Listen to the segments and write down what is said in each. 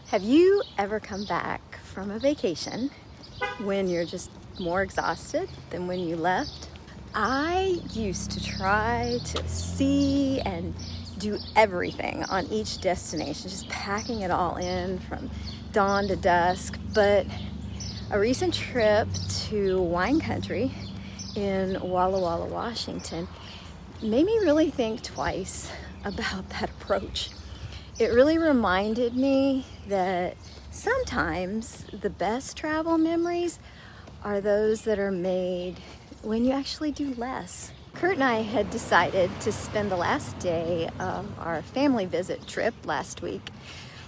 Have you ever come back from a vacation when you're just more exhausted than when you left? I used to try to see and do everything on each destination, just packing it all in from dawn to dusk. But a recent trip to wine country in Walla Walla, Washington made me really think twice about that approach. It really reminded me that sometimes the best travel memories are those that are made when you actually do less. Kurt and I had decided to spend the last day of our family visit trip last week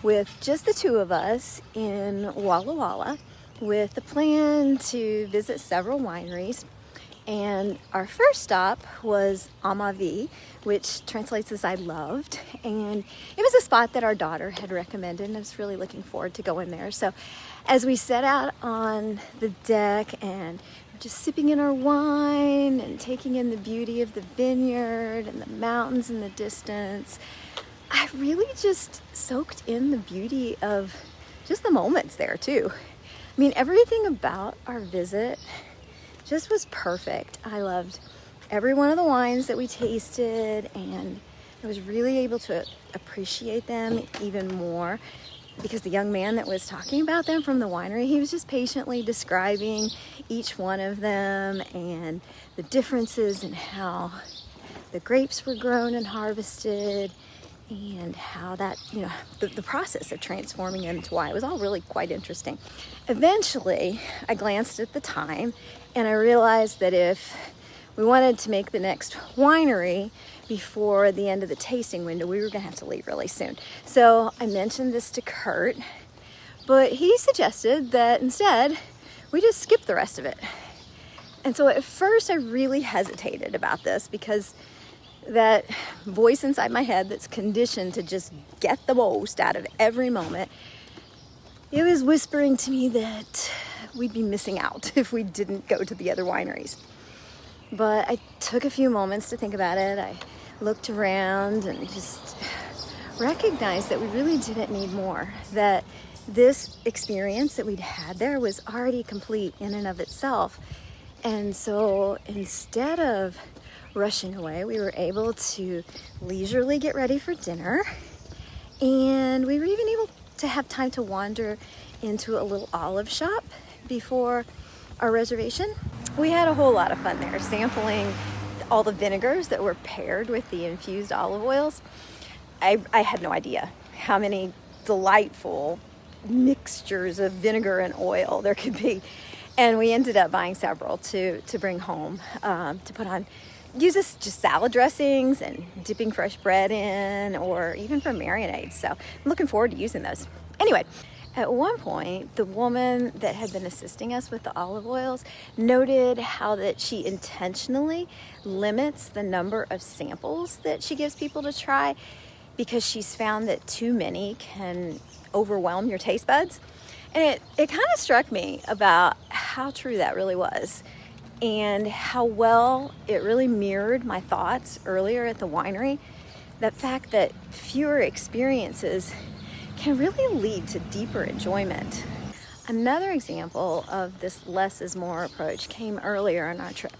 with just the two of us in Walla Walla, with the plan to visit several wineries. And our first stop was Amavi, which translates as I loved. And it was a spot that our daughter had recommended, and I was really looking forward to going there. So as we set out on the deck and just sipping in our wine and taking in the beauty of the vineyard and the mountains in the distance, I really just soaked in the beauty of just the moments there too. I mean, everything about our visit just was perfect. I loved every one of the wines that we tasted, and I was really able to appreciate them even more because the young man that was talking about them from the winery, he was just patiently describing each one of them and the differences in how the grapes were grown and harvested, and how that, the process of transforming it into wine. It was all really quite interesting. Eventually, I glanced at the time and I realized that if we wanted to make the next winery before the end of the tasting window, we were gonna have to leave really soon. So I mentioned this to Kurt, but he suggested that instead we just skip the rest of it. And so at first I really hesitated about this because that voice inside my head that's conditioned to just get the most out of every moment, it was whispering to me that we'd be missing out if we didn't go to the other wineries. But I took a few moments to think about it. I looked around and just recognized that we really didn't need more, that this experience that we'd had there was already complete in and of itself. And so instead of rushing away, we were able to leisurely get ready for dinner, and we were even able to have time to wander into a little olive shop before our reservation. We had a whole lot of fun there, sampling all the vinegars that were paired with the infused olive oils. I had no idea how many delightful mixtures of vinegar and oil there could be, and we ended up buying several to bring home to put on. Use this just salad dressings and dipping fresh bread in, or even for marinades. So I'm looking forward to using those. Anyway, at one point, the woman that had been assisting us with the olive oils noted how that she intentionally limits the number of samples that she gives people to try because she's found that too many can overwhelm your taste buds. And it kind of struck me about how true that really was, and how well it really mirrored my thoughts earlier at the winery. The fact that fewer experiences can really lead to deeper enjoyment. Another example of this less is more approach came earlier in our trip.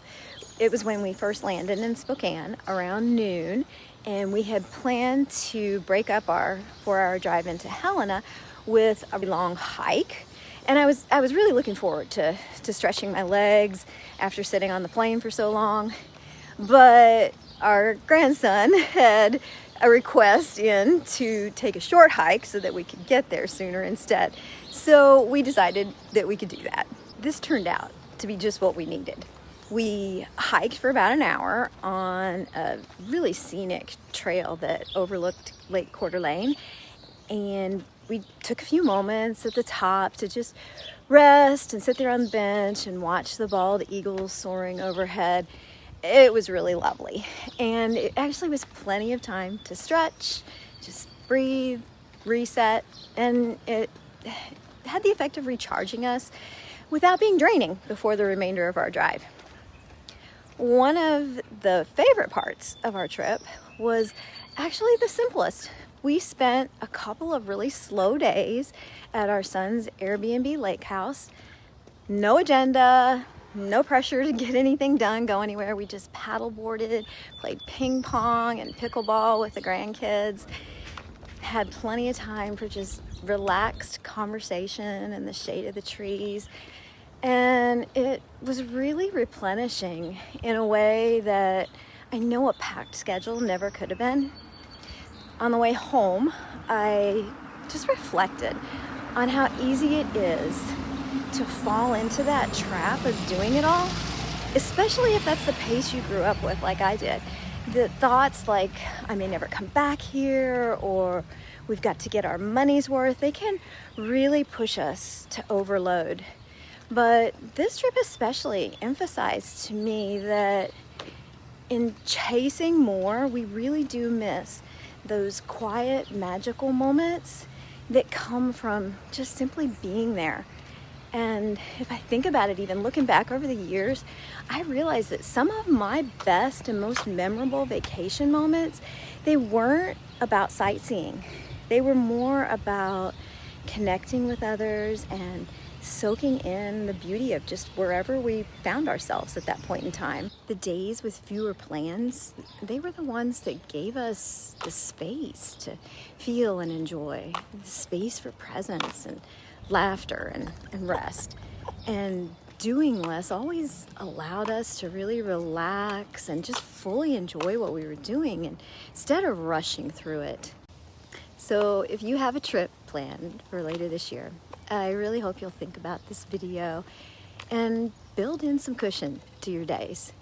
It was when we first landed in Spokane around noon, and we had planned to break up our 4-hour drive into Helena with a long hike. And I was really looking forward to stretching my legs after sitting on the plane for so long. But our grandson had a request in to take a short hike so that we could get there sooner instead. So we decided that we could do that. This turned out to be just what we needed. We hiked for about an hour on a really scenic trail that overlooked Lake Coeur, and we took a few moments at the top to just rest and sit there on the bench and watch the bald eagles soaring overhead. It was really lovely. And it actually was plenty of time to stretch, just breathe, reset, and it had the effect of recharging us without being draining before the remainder of our drive. One of the favorite parts of our trip was actually the simplest we spent a couple of really slow days at our son's Airbnb lake house. No agenda, no pressure to get anything done, go anywhere. We just paddleboarded, played ping pong and pickleball with the grandkids. Had plenty of time for just relaxed conversation in the shade of the trees. And it was really replenishing in a way that I know a packed schedule never could have been. On the way home, I just reflected on how easy it is to fall into that trap of doing it all, especially if that's the pace you grew up with like I did. The thoughts like, I may never come back here, or we've got to get our money's worth, they can really push us to overload. But this trip especially emphasized to me that in chasing more, we really do miss those quiet, magical moments that come from just simply being there. And if I think about it, even looking back over the years, I realize that some of my best and most memorable vacation moments, they weren't about sightseeing. They were more about connecting with others and soaking in the beauty of just wherever we found ourselves at that point in time. The days with fewer plans, they were the ones that gave us the space to feel and enjoy, the space for presence and laughter and rest. And doing less always allowed us to really relax and just fully enjoy what we were doing instead of rushing through it. So if you have a trip planned for later this year, I really hope you'll think about this video and build in some cushion to your days.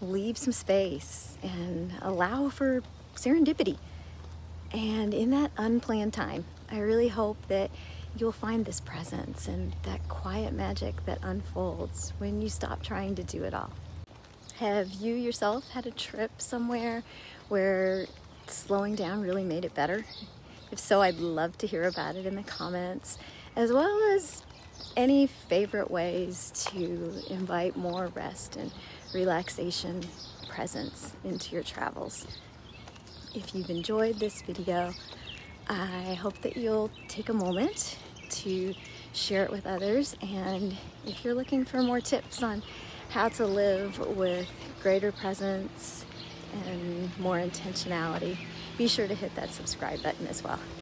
Leave some space and allow for serendipity. And in that unplanned time, I really hope that you'll find this presence and that quiet magic that unfolds when you stop trying to do it all. Have you yourself had a trip somewhere where slowing down really made it better? If so, I'd love to hear about it in the comments, as well as any favorite ways to invite more rest and relaxation presence into your travels. If you've enjoyed this video, I hope that you'll take a moment to share it with others. And if you're looking for more tips on how to live with greater presence and more intentionality, be sure to hit that subscribe button as well.